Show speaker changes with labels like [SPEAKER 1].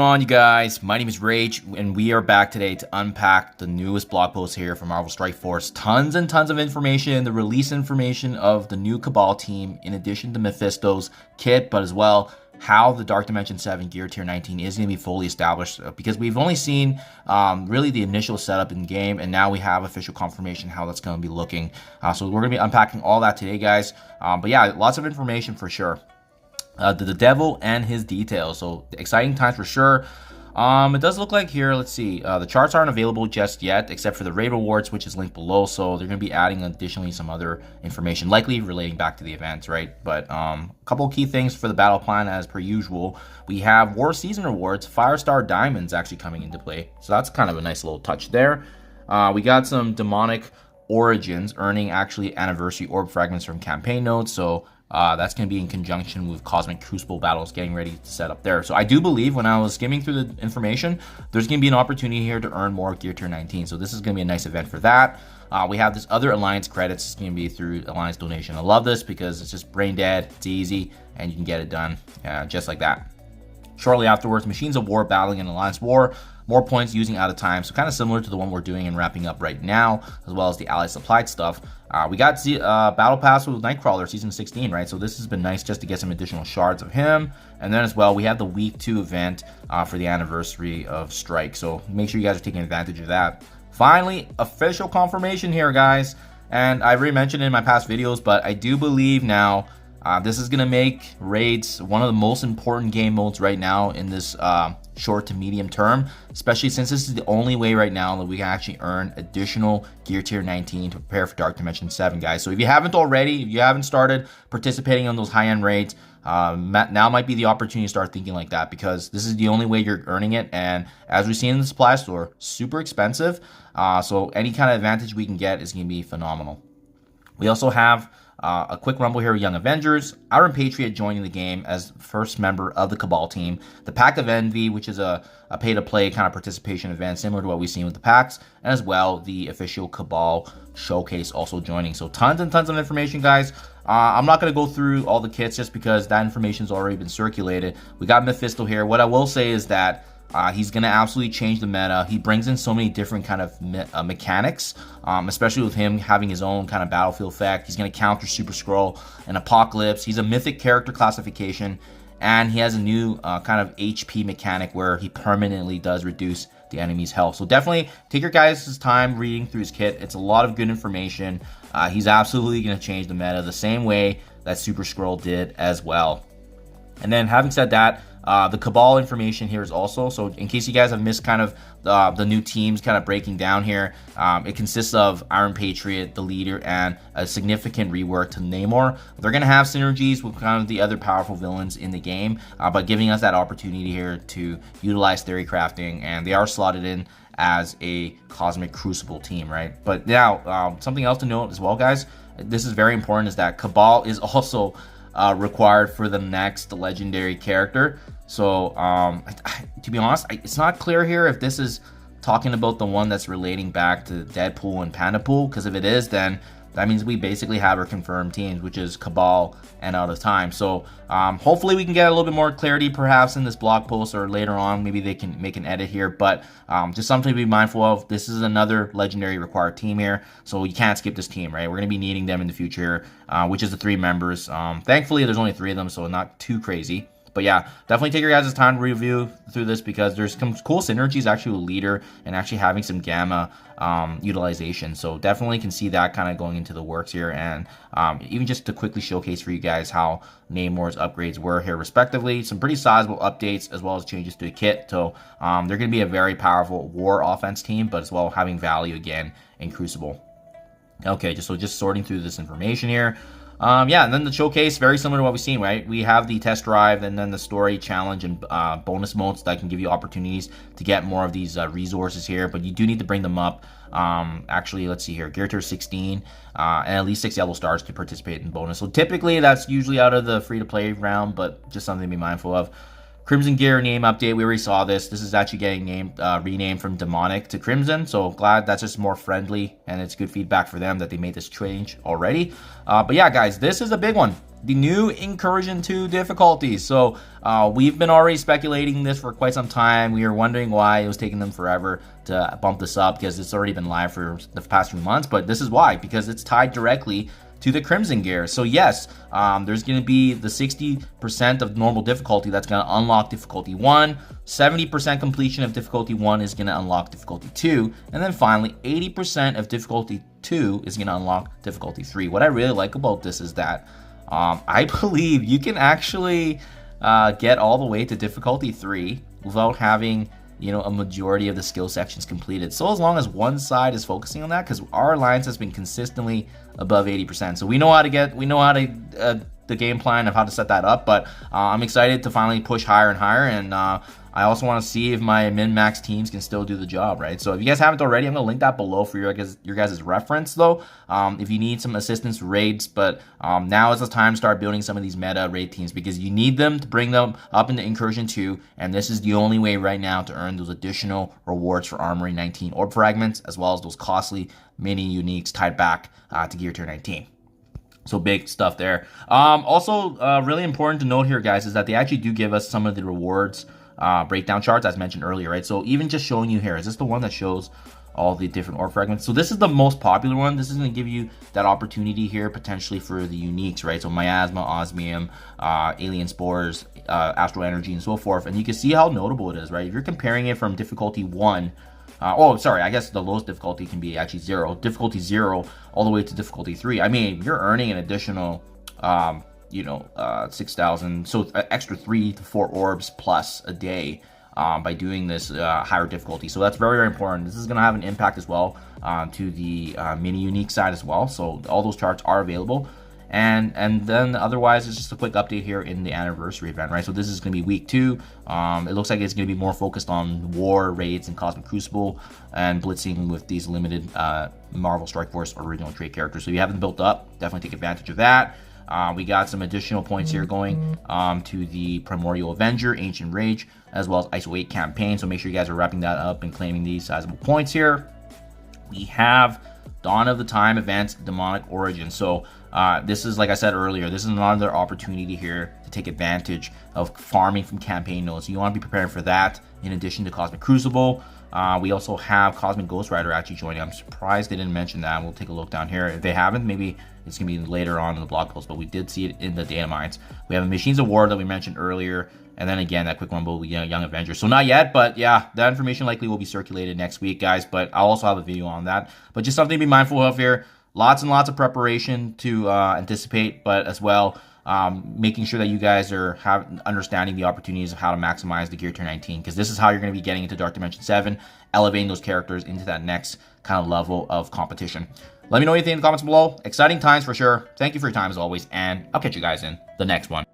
[SPEAKER 1] On you guys, my name is Rayge and we are back today to unpack the newest blog post here from Marvel Strike Force. Tons and tons of information, the release information of the new Cabal team in addition to Mephisto's kit, but as well how the Dark Dimension 7 Gear Tier 19 is going to be fully established, because we've only seen really the initial setup in game, and now we have official confirmation how that's going to be looking. So we're going to be unpacking all that today, guys. But yeah, lots of information for sure. The devil and his details, so exciting times for sure. It does look like here, let's see, the charts aren't available just yet except for the raid rewards, which is linked below, so they're going to be adding additionally some other information likely relating back to the events, right? But a couple of key things for the battle plan as per usual. We have war season rewards, Firestar Diamonds actually coming into play, so that's kind of a nice little touch there. We got some demonic origins earning actually anniversary orb fragments from campaign notes, so that's going to be in conjunction with Cosmic Crucible battles getting ready to set up there. So I do believe when I was skimming through the information, there's going to be an opportunity here to earn more Gear Tier 19. So this is going to be a nice event for that. We have this other Alliance credits. It's going to be through Alliance donation. I love this because it's just brain dead. It's easy and you can get it done just like that. Shortly afterwards, Machines of War battling in Alliance War. More points using out of time, so kind of similar to the one we're doing and wrapping up right now, as well as the ally supplied stuff. We got Battle Pass with Nightcrawler Season 16, right? So this has been nice just to get some additional shards of him. And then as well, we have the Week 2 event for the anniversary of Strike. So make sure you guys are taking advantage of that. Finally, official confirmation here, guys. And I've already mentioned it in my past videos, but I do believe now this is going to make raids one of the most important game modes right now in this short to medium term, especially since this is the only way right now that we can actually earn additional Gear Tier 19 to prepare for Dark Dimension 7, guys. So if you haven't already, if you haven't started participating on those high-end raids, now might be the opportunity to start thinking like that, because this is the only way you're earning it, and as we see in the supply store, super expensive. So any kind of advantage we can get is going to be phenomenal. We also have a quick rumble here with Young Avengers, Iron Patriot joining the game as first member of the Cabal team, the Pact of Envy, which is a pay-to-play kind of participation event similar to what we've seen with the packs, and as well the official Cabal showcase also joining. So tons and tons of information, guys. I'm not going to go through all the kits just because that information's already been circulated. We got Mephisto here. What I will say is that he's going to absolutely change the meta. He brings in so many different kind of mechanics, especially with him having his own kind of battlefield effect. He's going to counter Super Skrull and Apocalypse. He's a mythic character classification, and he has a new kind of HP mechanic where he permanently does reduce the enemy's health. So definitely take your guys' time reading through his kit. It's a lot of good information. He's absolutely going to change the meta the same way that Super Skrull did as well. And then having said that, the Cabal information here is also, so in case you guys have missed kind of the new teams kind of breaking down here, it consists of Iron Patriot, the leader, and a significant rework to Namor. They're going to have synergies with kind of the other powerful villains in the game, but giving us that opportunity here to utilize theory crafting, and they are slotted in as a Cosmic Crucible team, right? But now, something else to note as well, guys, this is very important, is that Cabal is also required for the next legendary character. So to be honest, it's not clear here if this is talking about the one that's relating back to Deadpool and Pandapool, because if it is, then that means we basically have our confirmed teams, which is Cabal and Out of Time. So hopefully we can get a little bit more clarity perhaps in this blog post, or later on maybe they can make an edit here, but just something to be mindful of. This is another legendary required team here, so you can't skip this team, right? We're going to be needing them in the future, which is the 3 members. Thankfully there's only 3 of them, so not too crazy. But yeah, definitely take your guys' time to review through this, because there's some cool synergies actually with Leader and actually having some Gamma utilization. So definitely can see that kind of going into the works here. And even just to quickly showcase for you guys how Namor's upgrades were here respectively. Some pretty sizable updates as well as changes to the kit. So they're going to be a very powerful war offense team, but as well having value again in Crucible. Okay, just sorting through this information here. Yeah, and then the showcase, very similar to what we've seen, right? We have the test drive and then the story challenge and bonus modes that can give you opportunities to get more of these resources here, but you do need to bring them up. Actually, let's see here, Gear Tier 16 and at least 6 yellow stars to participate in bonus. So typically that's usually out of the free-to-play round, but just something to be mindful of. Crimson Gear name update, we already saw this. This is actually getting named, renamed from Demonic to Crimson, so glad that's just more friendly, and it's good feedback for them that they made this change already. But yeah, guys, this is a big one. The new Incursion 2 difficulties. So we've been already speculating this for quite some time. We were wondering why it was taking them forever to bump this up, because it's already been live for the past few months. But this is why, because it's tied directly to the Crimson Gear. So yes, there's going to be the 60% of normal difficulty that's going to unlock difficulty 1, 70% completion of difficulty 1 is going to unlock difficulty 2, and then finally 80% of difficulty 2 is going to unlock difficulty 3. What I really like about this is that I believe you can actually get all the way to difficulty 3 without having, you know, a majority of the skill sections completed. So as long as one side is focusing on that, because our alliance has been consistently above 80%. So we know how to the game plan of how to set that up, but I'm excited to finally push higher and higher, and I also want to see if my min-max teams can still do the job, right? So if you guys haven't already, I'm going to link that below for your guys' reference, though, if you need some assistance raids. But now is the time to start building some of these meta raid teams, because you need them to bring them up into Incursion 2, and this is the only way right now to earn those additional rewards for Armory 19 orb fragments, as well as those costly mini uniques tied back to Gear Tier 19. So big stuff there. Also, really important to note here, guys, is that they actually do give us some of the rewards breakdown charts as mentioned earlier, right? So even just showing you here, is this the one that shows all the different orb fragments? So this is the most popular one. This is going to give you that opportunity here potentially for the uniques, right? So miasma, osmium, alien spores, astral energy, and so forth. And you can see how notable it is, right? If you're comparing it from difficulty 1, oh, sorry, I guess the lowest difficulty can be actually 0. Difficulty 0 all the way to difficulty 3. I mean, you're earning an additional, 6,000, so extra 3 to 4 orbs plus a day by doing this higher difficulty. So that's very, very important. This is going to have an impact as well to the mini unique side as well. So all those charts are available. And then otherwise, it's just a quick update here in the anniversary event, right? So this is going to be week 2. It looks like it's going to be more focused on war, raids, and Cosmic Crucible, and blitzing with these limited Marvel Strike Force original trait characters. So if you haven't built up, definitely take advantage of that. We got some additional points here going to the Primordial Avenger, Ancient Rage, as well as ISO 8 campaign. So make sure you guys are wrapping that up and claiming these sizable points here. We have Dawn of the Time events, Demonic Origin. So this is, like I said earlier, this is another opportunity here to take advantage of farming from campaign nodes. So you want to be preparing for that in addition to Cosmic Crucible. We also have Cosmic Ghost Rider actually joining. I'm surprised they didn't mention that. We'll take a look down here. If they haven't, maybe it's going to be later on in the blog post, but we did see it in the data mines. We have a Machines of War that we mentioned earlier, and then again, that quick rumble with Young Avengers. So not yet, but yeah, that information likely will be circulated next week, guys, but I'll also have a video on that. But just something to be mindful of here. Lots and lots of preparation to anticipate, but as well, making sure that you guys are understanding the opportunities of how to maximize the Gear Tier 19, because this is how you're going to be getting into Dark Dimension 7, elevating those characters into that next kind of level of competition. Let me know what you think in the comments below. Exciting times for sure. Thank you for your time as always, and I'll catch you guys in the next one.